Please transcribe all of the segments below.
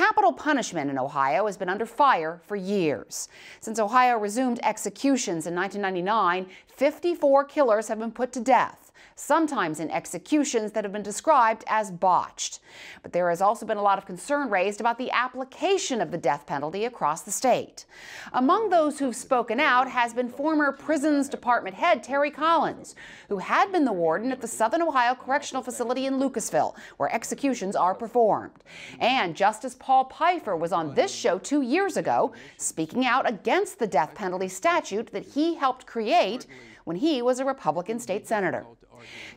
Capital punishment in Ohio has been under fire for years. Since Ohio resumed executions in 1999, 54 killers have been put to death, sometimes in executions that have been described as botched. But there has also been a lot of concern raised about the application of the death penalty across the state. Among those who've spoken out has been former Prisons Department head Terry Collins, who had been the warden at the Southern Ohio Correctional Facility in Lucasville, where executions are performed. And Justice Paul Pfeiffer was on this show 2 years ago, speaking out against the death penalty statute that he helped create when he was a Republican state senator.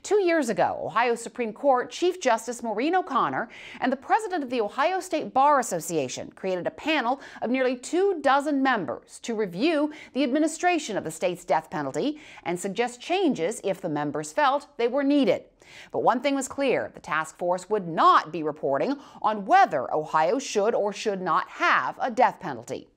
2 years ago, Ohio Supreme Court Chief Justice Maureen O'Connor and the president of the Ohio State Bar Association created a panel of nearly 24 members to review the administration of the state's death penalty and suggest changes if the members felt they were needed. But one thing was clear: the task force would not be reporting on whether Ohio should or should not have a death penalty.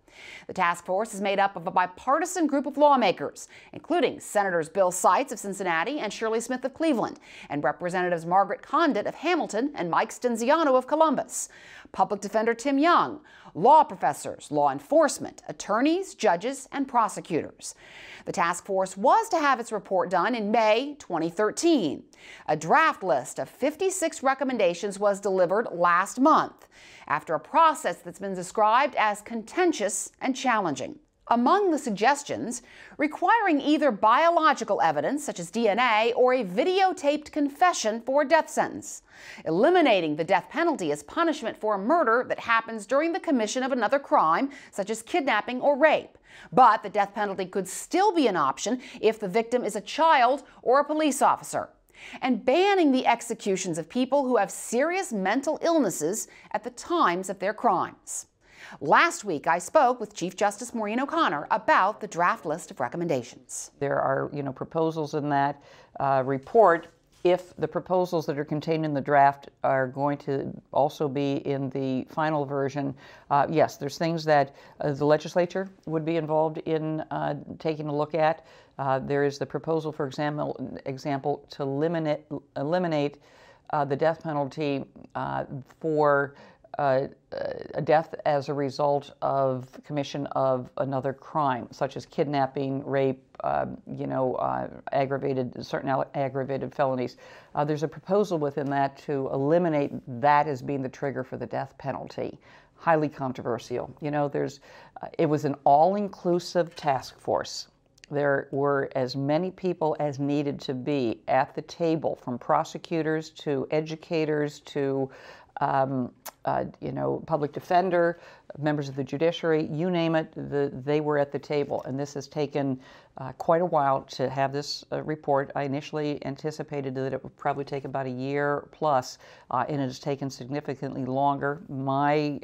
The task force is made up of a bipartisan group of lawmakers, including Senators Bill Seitz of Cincinnati and Shirley Smith of Cleveland, and Representatives Margaret Condit of Hamilton and Mike Stenziano of Columbus, Public Defender Tim Young, law professors, law enforcement, attorneys, judges, and prosecutors. The task force was to have its report done in May 2013. A draft list of 56 recommendations was delivered last month, after a process that's been described as contentious and challenging. Among the suggestions, requiring either biological evidence, such as DNA, or a videotaped confession for a death sentence, eliminating the death penalty as punishment for a murder that happens during the commission of another crime, such as kidnapping or rape. But the death penalty could still be an option if the victim is a child or a police officer, and banning the executions of people who have serious mental illnesses at the times of their crimes. Last week, I spoke with Chief Justice Maureen O'Connor about the draft list of recommendations. There are, proposals in that report. If the proposals that are contained in the draft are going to also be in the final version, yes, there's things that the legislature would be involved in taking a look at. There is the proposal, for example, to eliminate the death penalty for a death as a result of commission of another crime, such as kidnapping, rape, certain aggravated felonies. There's a proposal within that to eliminate that as being the trigger for the death penalty. Highly controversial. It was an all-inclusive task force. There were as many people as needed to be at the table, from prosecutors to educators to public defender, members of the judiciary, you name it, they were at the table. And this has taken quite a while to have this report. I initially anticipated that it would probably take about a year plus, and it has taken significantly longer. My,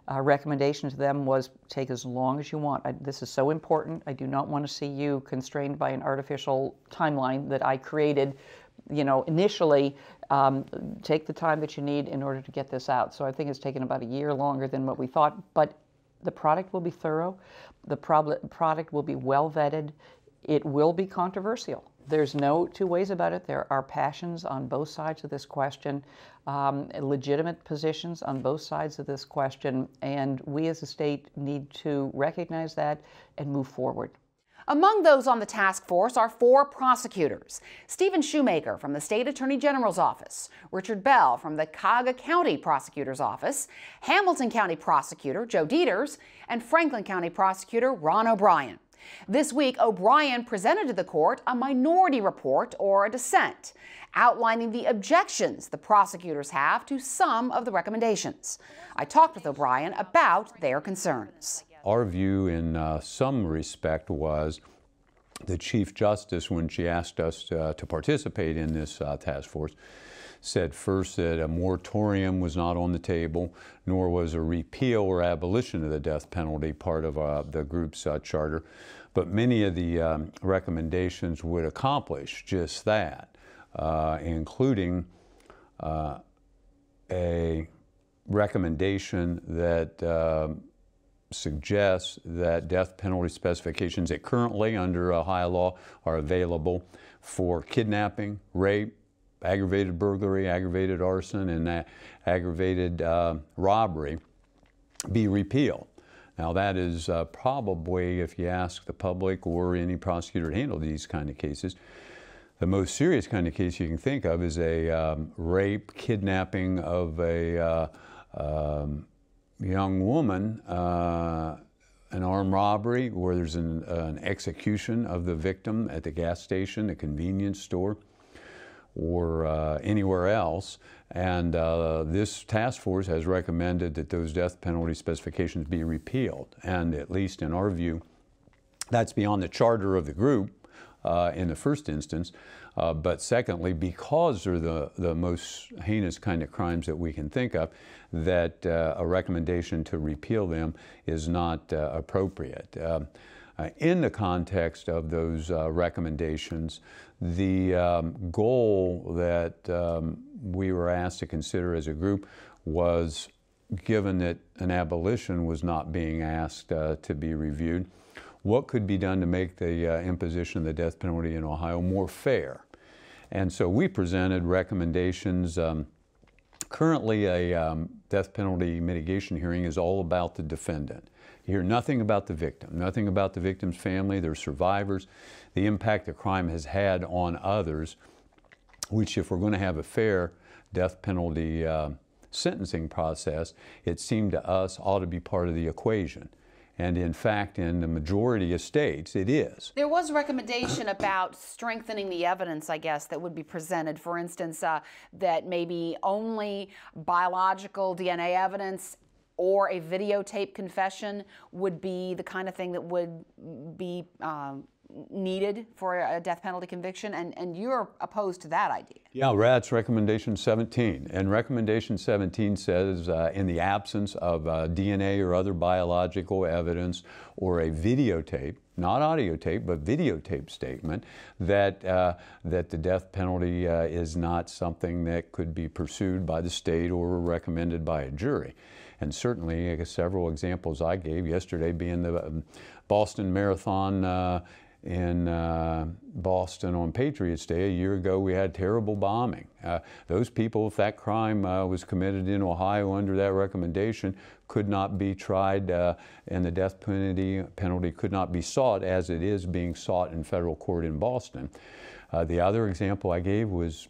recommendation to them was take as long as you want. This is so important. I do not want to see you constrained by an artificial timeline that I created initially. Take the time that you need in order to get this out. So I think it's taken about a year longer than what we thought, but the product will be thorough. The product will be well vetted. It will be controversial. There's no two ways about it. There are passions on both sides of this question, legitimate positions on both sides of this question, and we as a state need to recognize that and move forward. Among those on the task force are 4 prosecutors: Stephen Shoemaker from the State Attorney General's Office, Richard Bell from the Cuyahoga County Prosecutor's Office, Hamilton County Prosecutor Joe Dieters, and Franklin County Prosecutor Ron O'Brien. This week, O'Brien presented to the court a minority report, or a dissent, outlining the objections the prosecutors have to some of the recommendations. I talked with O'Brien about their concerns. Our view in some respect was the Chief Justice, when she asked us to participate in this task force, said first that a moratorium was not on the table, nor was a repeal or abolition of the death penalty part of the group's charter. But many of the recommendations would accomplish just that, including a recommendation that suggests that death penalty specifications that currently under Ohio law are available for kidnapping, rape, aggravated burglary, aggravated arson, and aggravated robbery be repealed. Now that is probably, if you ask the public or any prosecutor to handle these kind of cases, the most serious kind of case you can think of is a rape, kidnapping of a young woman, an armed robbery where there's an execution of the victim at the gas station, the convenience store, or anywhere else. And this task force has recommended that those death penalty specifications be repealed. And at least in our view, that's beyond the charter of the group in the first instance. But secondly, because they're the most heinous kind of crimes that we can think of, that a recommendation to repeal them is not appropriate. In the context of those recommendations, the goal that we were asked to consider as a group was, given that an abolition was not being asked to be reviewed, what could be done to make the imposition of the death penalty in Ohio more fair? And so we presented recommendations. Currently, a death penalty mitigation hearing is all about the defendant. You hear nothing about the victim, nothing about the victim's family, their survivors, the impact the crime has had on others, which, if we're going to have a fair death penalty sentencing process, it seemed to us ought to be part of the equation. And in fact, in the majority of states, it is. There was a recommendation about strengthening the evidence, I guess, that would be presented. For instance, that maybe only biological DNA evidence or a videotape confession would be the kind of thing that would be needed for a death penalty conviction, and you're opposed to that idea. Yeah, that's recommendation 17. And recommendation 17 says in the absence of DNA or other biological evidence or a videotape, not audio tape, but videotape statement, that that the death penalty is not something that could be pursued by the state or recommended by a jury. And certainly, I guess several examples I gave yesterday being the Boston Marathon in Boston on Patriots Day. A year ago, we had terrible bombing. Those people, if that crime was committed in Ohio under that recommendation, could not be tried, and the death penalty could not be sought as it is being sought in federal court in Boston. The other example I gave was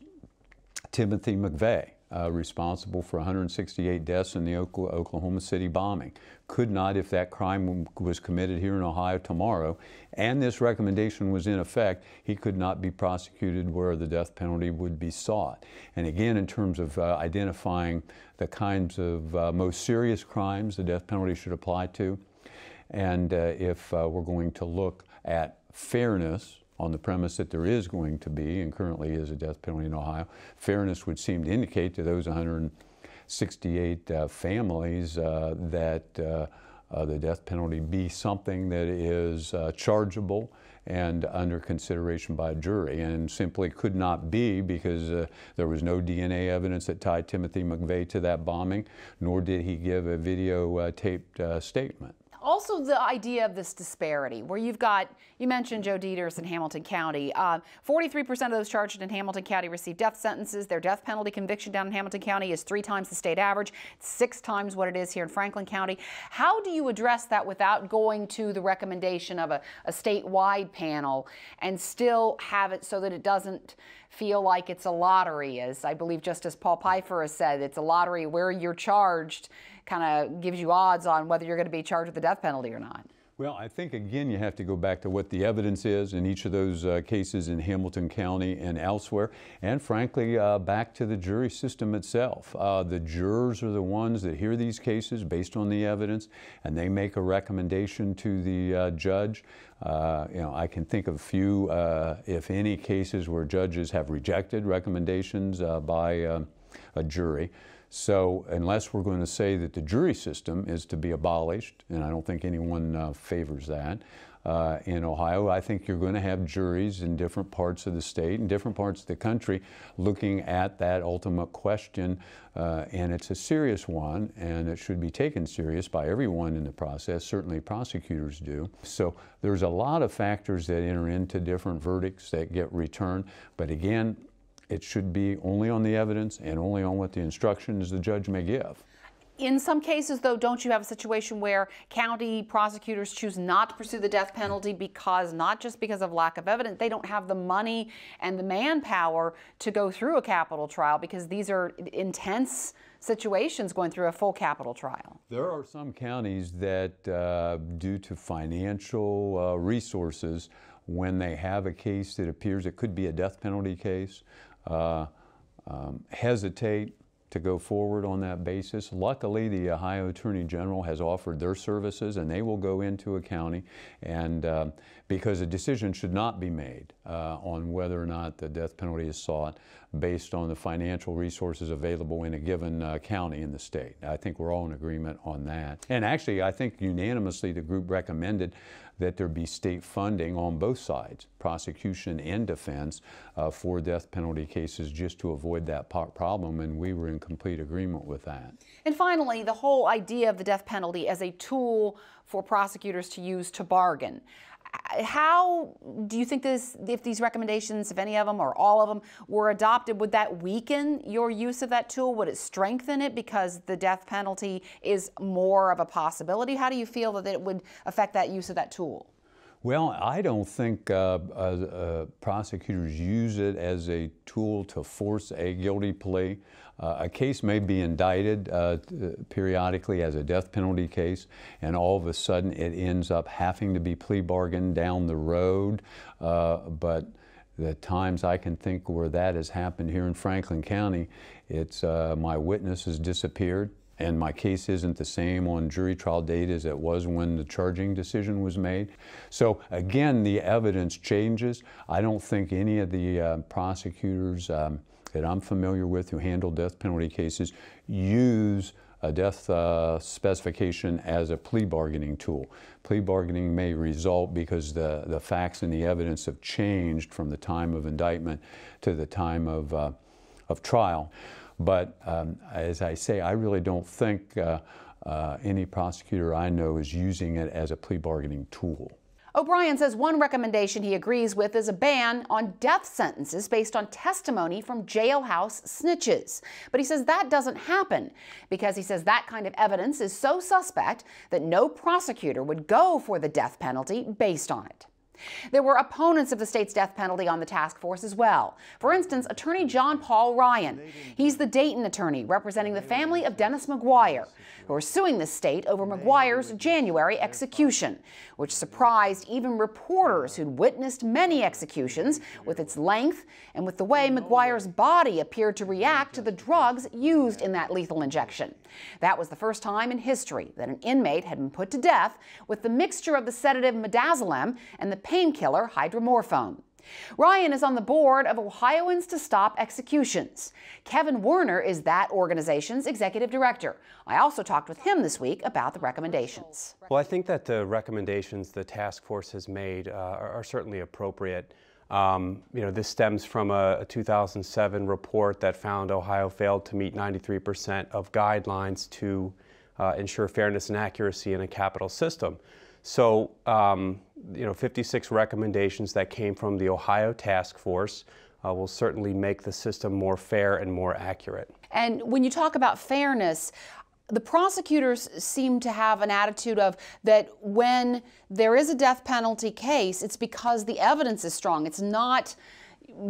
Timothy McVeigh, responsible for 168 deaths in the Oklahoma City bombing. Could not, if that crime was committed here in Ohio tomorrow, and this recommendation was in effect, he could not be prosecuted where the death penalty would be sought. And again, in terms of identifying the kinds of most serious crimes the death penalty should apply to, and if we're going to look at fairness, on the premise that there is going to be, and currently is, a death penalty in Ohio, fairness would seem to indicate to those 168 families that the death penalty be something that is chargeable and under consideration by a jury, and simply could not be because there was no DNA evidence that tied Timothy McVeigh to that bombing, nor did he give a videotaped statement. Also, the idea of this disparity, where you've got, you mentioned Joe Dieters in Hamilton County. 43% of those charged in Hamilton County received death sentences. Their death penalty conviction down in Hamilton County is 3 times the state average, 6 times what it is here in Franklin County. How do you address that without going to the recommendation of a statewide panel and still have it so that it doesn't feel like it's a lottery, as I believe Justice Paul Pfeiffer has said, it's a lottery where you're charged kind of gives you odds on whether you're going to be charged with the death penalty or not? Well, I think, again, you have to go back to what the evidence is in each of those cases in Hamilton County and elsewhere, and frankly, back to the jury system itself. The jurors are the ones that hear these cases based on the evidence, and they make a recommendation to the judge. You know, I can think of a few, if any, cases where judges have rejected recommendations by a jury. So unless we're going to say that the jury system is to be abolished, and I don't think anyone favors that, in Ohio, I think you're going to have juries in different parts of the state and different parts of the country looking at that ultimate question, and it's a serious one, and it should be taken serious by everyone in the process. Certainly prosecutors do. So there's a lot of factors that enter into different verdicts that get returned, but again, it should be only on the evidence and only on what the instructions the judge may give. In some cases, though, don't you have a situation where county prosecutors choose not to pursue the death penalty because, not just because of lack of evidence, they don't have the money and the manpower to go through a capital trial because these are intense situations going through a full capital trial? There are some counties that, due to financial resources, when they have a case that appears it could be a death penalty case, hesitate to go forward on that basis. Luckily, the Ohio Attorney General has offered their services, and they will go into a county, and because a decision should not be made on whether or not the death penalty is sought based on the financial resources available in a given county in the state. I think we're all in agreement on that. And actually, I think unanimously the group recommended that there be state funding on both sides, prosecution and defense, for death penalty cases just to avoid that problem, and we were in complete agreement with that. And finally, the whole idea of the death penalty as a tool for prosecutors to use to bargain. How do you think this, if these recommendations, if any of them or all of them were adopted, would that weaken your use of that tool? Would it strengthen it because the death penalty is more of a possibility? How do you feel that it would affect that use of that tool? Well, I don't think prosecutors use it as a tool to force a guilty plea. A case may be indicted periodically as a death penalty case, and all of a sudden it ends up having to be plea bargained down the road. But the times I can think where that has happened here in Franklin County, it's my witness has disappeared, and my case isn't the same on jury trial date as it was when the charging decision was made. So again, the evidence changes. I don't think any of the prosecutors that I'm familiar with who handle death penalty cases use a death specification as a plea bargaining tool. Plea bargaining may result because the facts and the evidence have changed from the time of indictment to the time of trial. But as I say, I really don't think any prosecutor I know is using it as a plea bargaining tool. O'Brien says one recommendation he agrees with is a ban on death sentences based on testimony from jailhouse snitches. But he says that doesn't happen because he says that kind of evidence is so suspect that no prosecutor would go for the death penalty based on it. There were opponents of the state's death penalty on the task force as well. For instance, attorney John Paul Ryan. He's the Dayton attorney representing the family of Dennis McGuire, who are suing the state over McGuire's January execution, which surprised even reporters who'd witnessed many executions with its length and with the way McGuire's body appeared to react to the drugs used in that lethal injection. That was the first time in history that an inmate had been put to death with the mixture of the sedative midazolam and the painkiller hydromorphone. Ryan is on the board of Ohioans to Stop Executions. Kevin Werner is that organization's executive director. I also talked with him this week about the recommendations. Well, I think that the recommendations the task force has made are certainly appropriate. This stems from a 2007 report that found Ohio failed to meet 93% of guidelines to ensure fairness and accuracy in a capital system. So, 56 recommendations that came from the Ohio task force will certainly make the system more fair and more accurate. And when you talk about fairness, the prosecutors seem to have an attitude of that when there is a death penalty case, it's because the evidence is strong. It's not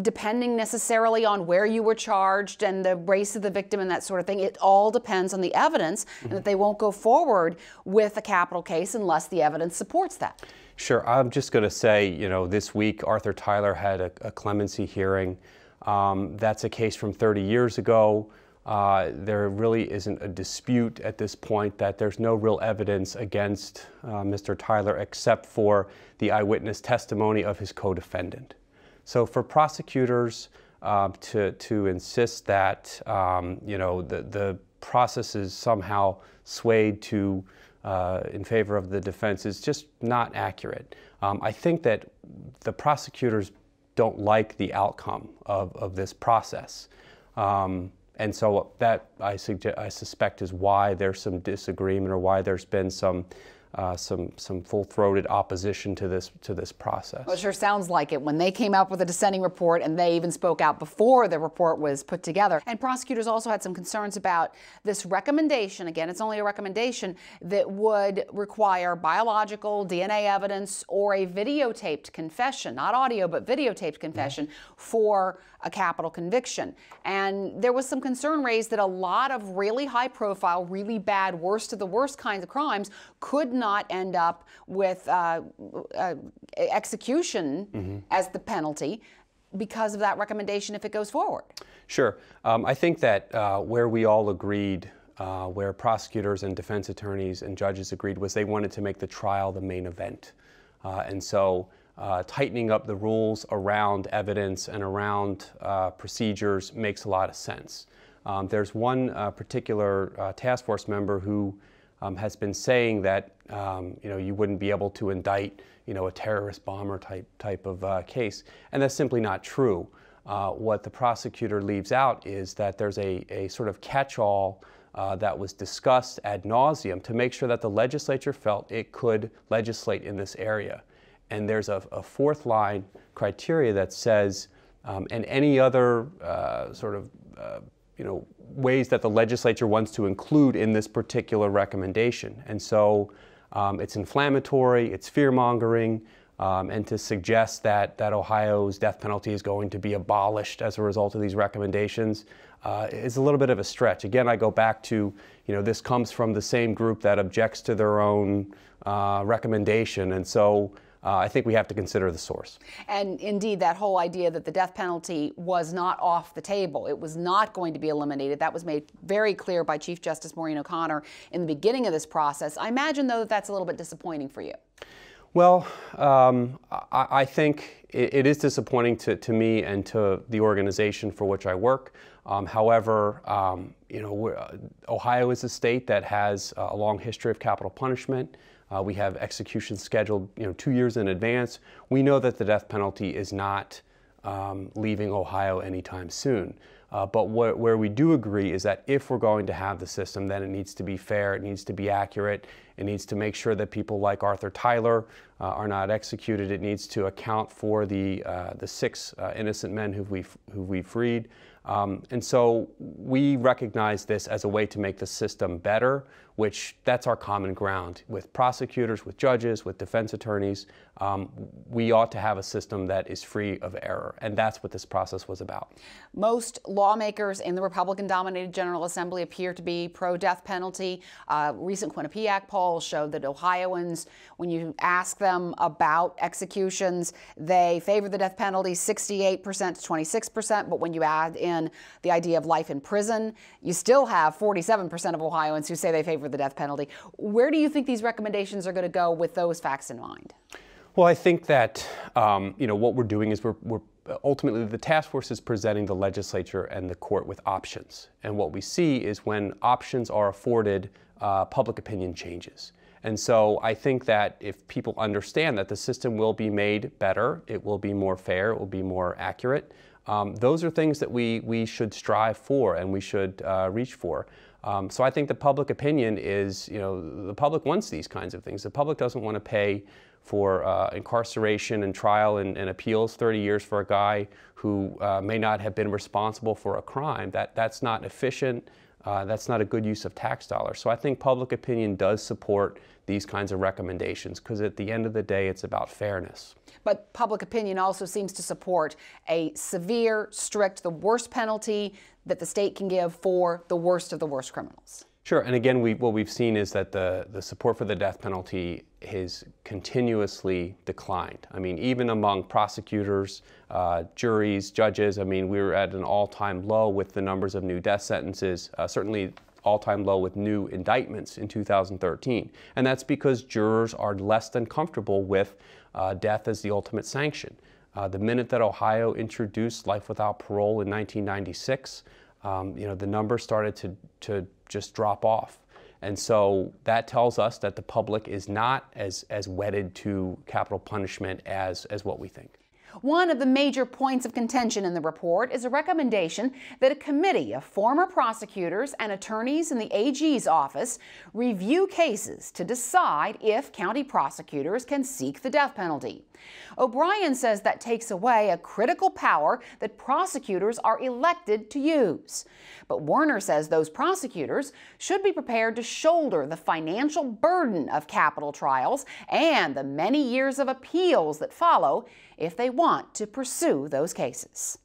depending necessarily on where you were charged and the race of the victim and that sort of thing. It all depends on the evidence, and that they won't go forward with a capital case unless the evidence supports that. Sure. I'm just going to say, this week Arthur Tyler had a clemency hearing. That's a case from 30 years ago. There really isn't a dispute at this point that there's no real evidence against Mr. Tyler except for the eyewitness testimony of his co-defendant. So for prosecutors to insist that the process is somehow swayed to in favor of the defense is just not accurate. I think that the prosecutors don't like the outcome of this process. And so that I suspect is why there's some disagreement or why there's been some some full-throated opposition to this process. Well, it sure sounds like it when they came out with a dissenting report, and they even spoke out before the report was put together. And prosecutors also had some concerns about this recommendation. Again, it's only a recommendation that would require biological DNA evidence or a videotaped confession, not audio, but videotaped confession for a capital conviction. And there was some concern raised that a lot of really high-profile, really bad, worst of the worst kinds of crimes could not end up with execution as the penalty because of that recommendation if it goes forward. Sure. I think that where we all agreed, where prosecutors and defense attorneys and judges agreed, was they wanted to make the trial the main event. And so tightening up the rules around evidence and around procedures makes a lot of sense. There's one particular task force member who has been saying that you wouldn't be able to indict a terrorist bomber type of case, and that's simply not true. What the prosecutor leaves out is that there's a sort of catch-all that was discussed ad nauseum to make sure that the legislature felt it could legislate in this area. And there's a fourth line criteria that says, and any other ways that the legislature wants to include in this particular recommendation. And so it's inflammatory, it's fear-mongering, and to suggest that Ohio's death penalty is going to be abolished as a result of these recommendations is a little bit of a stretch. Again, I go back to, this comes from the same group that objects to their own recommendation, and so I think we have to consider the source. And indeed, that whole idea that the death penalty was not off the table, it was not going to be eliminated, that was made very clear by Chief Justice Maureen O'Connor in the beginning of this process. I imagine, though, that that's a little bit disappointing for you. Well, I think it is disappointing to me and to the organization for which I work. However, Ohio is a state that has a long history of capital punishment. We have executions scheduled 2 years in advance. We know that the death penalty is not leaving Ohio anytime soon. But where we do agree is that if we're going to have the system, then it needs to be fair, it needs to be accurate, it needs to make sure that people like Arthur Tyler are not executed, it needs to account for the 6 innocent men who we freed. And so we recognize this as a way to make the system better, which that's our common ground with prosecutors, with judges, with defense attorneys. We ought to have a system that is free of error, and that's what this process was about. Most lawmakers in the Republican-dominated General Assembly appear to be pro-death penalty. Recent Quinnipiac polls showed that Ohioans, when you ask them about executions, they favor the death penalty 68% to 26%, but when you add in the idea of life in prison, you still have 47% of Ohioans who say they favor the death penalty. Where do you think these recommendations are going to go with those facts in mind? Well, I think that what we're doing is we're ultimately the task force is presenting the legislature and the court with options, and what we see is when options are afforded, public opinion changes. And so I think that if people understand that the system will be made better, it will be more fair, it will be more accurate, those are things that we should strive for and we should reach for. So I think the public opinion is, the public wants these kinds of things. The public doesn't want to pay for incarceration and trial and appeals 30 years for a guy who may not have been responsible for a crime. That's not efficient. That's not a good use of tax dollars. So I think public opinion does support these kinds of recommendations because at the end of the day, it's about fairness. But public opinion also seems to support a severe, strict, the worst penalty that the state can give for the worst of the worst criminals. Sure, and again, what we've seen is that the support for the death penalty has continuously declined. I mean, even among prosecutors, juries, judges, I mean, we were at an all-time low with the numbers of new death sentences, certainly all-time low with new indictments in 2013. And that's because jurors are less than comfortable with death as the ultimate sanction. The minute that Ohio introduced life without parole in 1996, the numbers started to just drop off. And so that tells us that the public is not as wedded to capital punishment as what we think. One of the major points of contention in the report is a recommendation that a committee of former prosecutors and attorneys in the AG's office review cases to decide if county prosecutors can seek the death penalty. O'Brien says that takes away a critical power that prosecutors are elected to use. But Werner says those prosecutors should be prepared to shoulder the financial burden of capital trials and the many years of appeals that follow if they want to pursue those cases.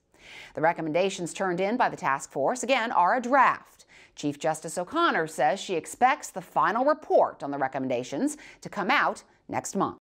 The recommendations turned in by the task force, again, are a draft. Chief Justice O'Connor says she expects the final report on the recommendations to come out next month.